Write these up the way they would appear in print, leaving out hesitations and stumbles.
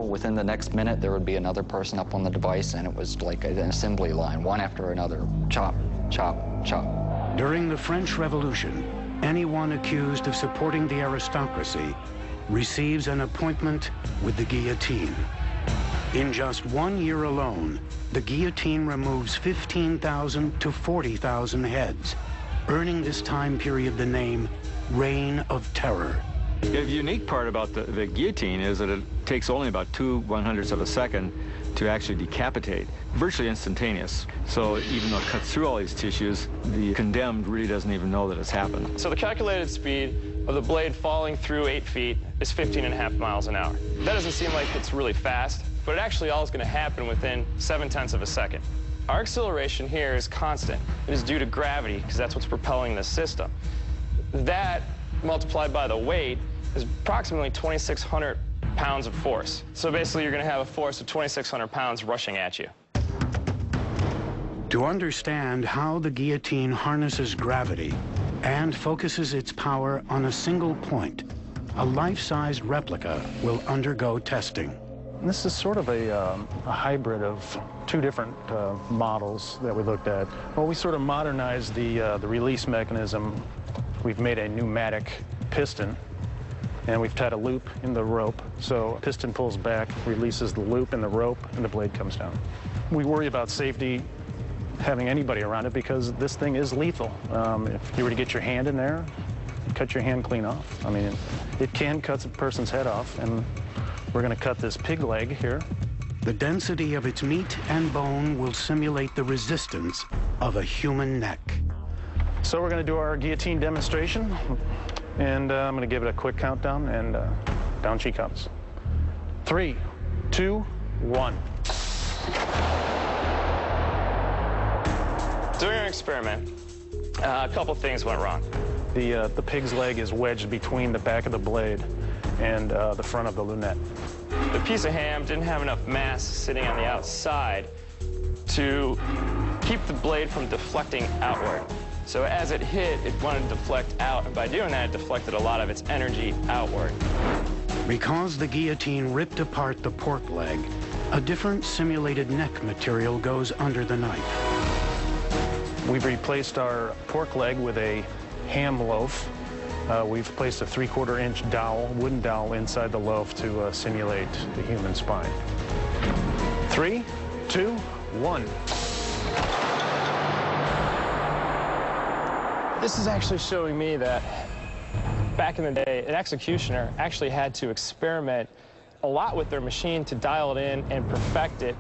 Within the next minute, there would be another person up on the device, and it was like an assembly line, one after another. Chop, chop, chop. During the French Revolution, anyone accused of supporting the aristocracy receives an appointment with the guillotine. In just 1 year alone, the guillotine removes 15,000 to 40,000 heads, earning this time period the name Reign of Terror. The unique part about the guillotine is that it takes only about 2/100ths of a second to actually decapitate, virtually instantaneous. So even though it cuts through all these tissues, the condemned really doesn't even know that it's happened. So the calculated speed of the blade falling through 8 feet is 15.5 miles an hour. That doesn't seem like it's really fast, but it actually all is going to happen within 0.7 of a second. Our acceleration here is constant. It is due to gravity, because that's what's propelling this system. That, multiplied by the weight, is approximately 2,600 pounds of force. So basically, you're going to have a force of 2,600 pounds rushing at you. To understand how the guillotine harnesses gravity and focuses its power on a single point, a life-sized replica will undergo testing. This is sort of a hybrid of two different models that we looked at. Well, we sort of modernized the release mechanism. We've made a pneumatic piston, and we've tied a loop in the rope. So piston pulls back, releases the loop in the rope, and the blade comes down. We worry about safety having anybody around it because this thing is lethal. If you were to get your hand in there, cut your hand clean off. I mean, it can cut a person's head off, and we're going to cut this pig leg here. The density of its meat and bone will simulate the resistance of a human neck. So we're going to do our guillotine demonstration, and I'm going to give it a quick countdown, and down she comes. 3, 2, 1. During our experiment, a couple things went wrong. The pig's leg is wedged between the back of the blade and the front of the lunette. The piece of ham didn't have enough mass sitting on the outside to keep the blade from deflecting outward. So as it hit, it wanted to deflect out, and by doing that, it deflected a lot of its energy outward. Because the guillotine ripped apart the pork leg, a different simulated neck material goes under the knife. We've replaced our pork leg with a ham loaf. We've placed a 3/4 inch dowel, wooden dowel, inside the loaf to simulate the human spine. 3, 2, 1. This is actually showing me that back in the day, an executioner actually had to experiment a lot with their machine to dial it in and perfect it,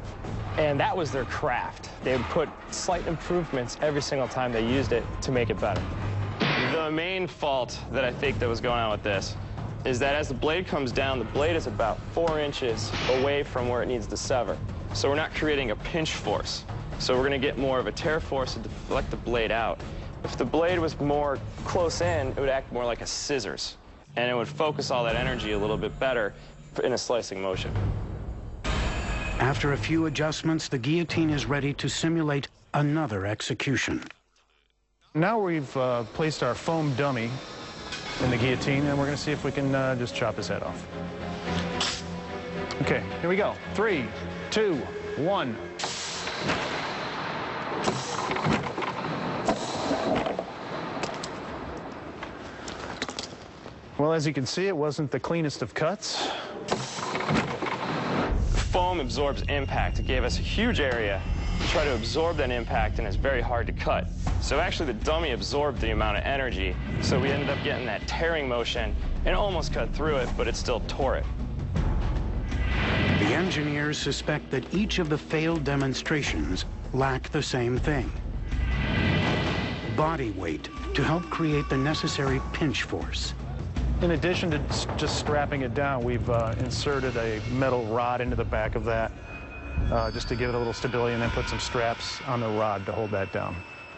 and that was their craft. They would put slight improvements every single time they used it to make it better. The main fault that I think that was going on with this is that as the blade comes down, the blade is about 4 inches away from where it needs to sever. So we're not creating a pinch force. So we're going to get more of a tear force to deflect the blade out. If the blade was more close in, it would act more like a scissors, and it would focus all that energy a little bit better in a slicing motion. After a few adjustments, the guillotine is ready to simulate another execution. Now we've placed our foam dummy in the guillotine, and we're going to see if we can just chop his head off. Okay, here we go. 3, 2, 1. Well, as you can see, it wasn't the cleanest of cuts. Foam absorbs impact. It gave us a huge area to try to absorb that impact, and it's very hard to cut. So actually, the dummy absorbed the amount of energy, so we ended up getting that tearing motion and almost cut through it, but it still tore it. The engineers suspect that each of the failed demonstrations lack the same thing: body weight to help create the necessary pinch force. In addition to just strapping it down, we've inserted a metal rod into the back of that just to give it a little stability, and then put some straps on the rod to hold that down.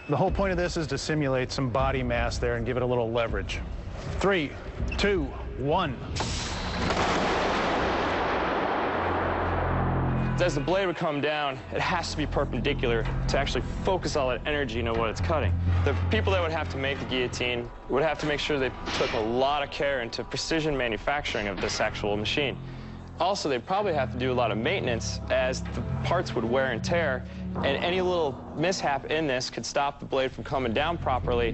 The whole point of this is to simulate some body mass there and give it a little leverage. 3, 2, 1. As the blade would come down, it has to be perpendicular to actually focus all that energy into what it's cutting. The people that would have to make the guillotine would have to make sure they took a lot of care into precision manufacturing of this actual machine. Also, they probably have to do a lot of maintenance as the parts would wear and tear, and any little mishap in this could stop the blade from coming down properly.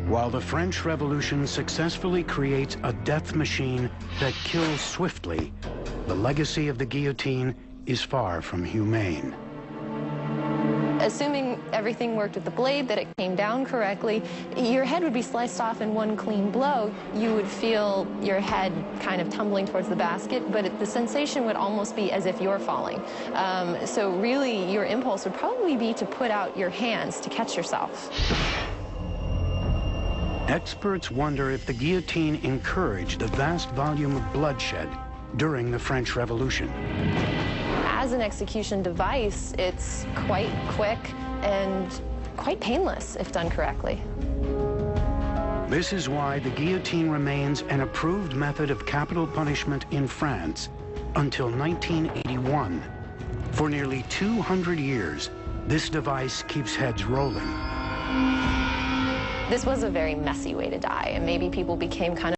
While the French Revolution successfully creates a death machine that kills swiftly, the legacy of the guillotine is far from humane. Assuming everything worked with the blade, that it came down correctly, your head would be sliced off in one clean blow. You would feel your head kind of tumbling towards the basket, but the sensation would almost be as if you're falling. So really, your impulse would probably be to put out your hands to catch yourself. Experts wonder if the guillotine encouraged the vast volume of bloodshed during the French Revolution. As an execution device, it's quite quick and quite painless if done correctly. This is why the guillotine remains an approved method of capital punishment in France until 1981. For nearly 200 years, this device keeps heads rolling. This was a very messy way to die, and maybe people became kind of